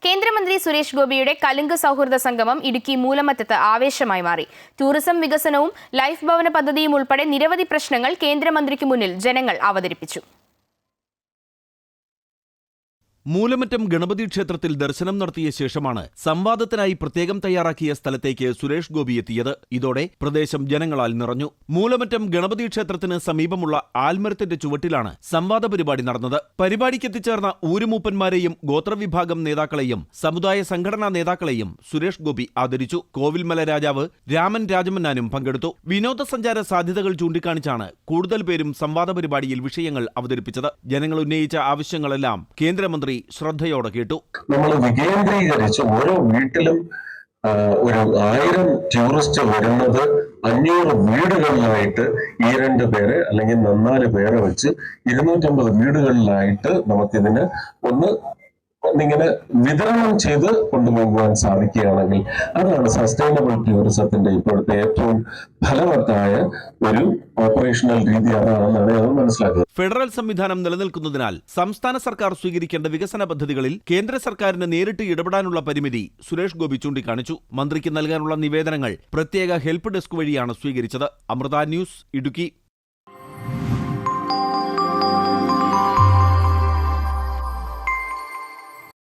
കേന്ദ്രമന്ത്രി സുരേഷ് ഗോപിയുടെ കലുങ്ക് സൗഹൃദ സംഗമം ഇടുക്കി മൂലമറ്റത്ത് ആവേശമായി മാറി. ടൂറിസം വികസനവും ലൈഫ് ഭവന പദ്ധതിയും ഉൾപ്പെടെ നിരവധി പ്രശ്നങ്ങൾ കേന്ദ്രമന്ത്രിക്ക് മുന്നിൽ ജനങ്ങൾ അവതരിപ്പിച്ചു. മൂലമറ്റം ഗണപതി ക്ഷേത്രത്തിൽ ദർശനം നടത്തിയ ശേഷമാണ് സംവാദത്തിനായി പ്രത്യേകം തയ്യാറാക്കിയ സ്ഥലത്തേക്ക് സുരേഷ് ഗോപി എത്തിയത്. ഇതോടെ പ്രദേശം ജനങ്ങളാൽ നിറഞ്ഞു. മൂലമറ്റം ഗണപതി ക്ഷേത്രത്തിന് സമീപമുള്ള ആൽമരത്തിന്റെ ചുവട്ടിലാണ് സംവാദ പരിപാടി നടന്നത്. പരിപാടിക്കെത്തിച്ചേർന്ന ഊരുമൂപ്പന്മാരെയും ഗോത്രവിഭാഗം നേതാക്കളെയും സമുദായ സംഘടനാ നേതാക്കളെയും സുരേഷ് ഗോപി ആദരിച്ചു. കോവിൽമല രാജാവ് രാമൻ രാജമന്നാനും പങ്കെടുത്തു. വിനോദസഞ്ചാര സാധ്യതകൾ ചൂണ്ടിക്കാണിച്ചാണ് കൂടുതൽ പേരും സംവാദ പരിപാടിയിൽ വിഷയങ്ങൾ അവതരിപ്പിച്ചത്. ജനങ്ങൾ ഉന്നയിച്ച ആവശ്യങ്ങളെല്ലാം കേന്ദ്രമന്ത്രി ശ്രദ്ധയോടെ കേട്ടു. നമ്മൾ വികേന്ദ്രീകരിച്ച് ഓരോ വീട്ടിലും ഒരു 1000 ടൂറിസ്റ്റ് വരുന്നത് 500 വീടുകളിലായിട്ട് ഈ 2 പേരെ അല്ലെങ്കിൽ 4 പേരെ വെച്ച് 250 വീടുകളിലായിട്ട് നമുക്കിതിന് ഒന്നിങ്ങനെ വിതരണം ചെയ്ത് കൊണ്ടുപോകുവാൻ സാധിക്കുകയാണെങ്കിൽ അതാണ് സസ്റ്റൈനബിൾ ടൂറിസത്തിന്റെ ഇപ്പോഴത്തെ ഏറ്റവും ഫലവത്തായ ഒരു ഓപ്പറേഷണൽ രീതി അതാണെന്നാണ് ഞാൻ മനസ്സിലാക്കുന്നത്. ഫെഡറൽ സംവിധാനം നിലനിൽക്കുന്നതിനാൽ സംസ്ഥാന സർക്കാർ സ്വീകരിക്കേണ്ട വികസന പദ്ധതികളിൽ കേന്ദ്ര സർക്കാരിന് നേരിട്ട് ഇടപെടാനുള്ള പരിമിതി സുരേഷ് ഗോപി ചൂണ്ടിക്കാണിച്ചു. മന്ത്രിക്ക് നൽകാനുള്ള നിവേദനങ്ങൾ പ്രത്യേക ഹെൽപ്പ് ഡെസ്ക് വഴിയാണ് സ്വീകരിച്ചത്. അമൃത ന്യൂസ്, ഇടുക്കി.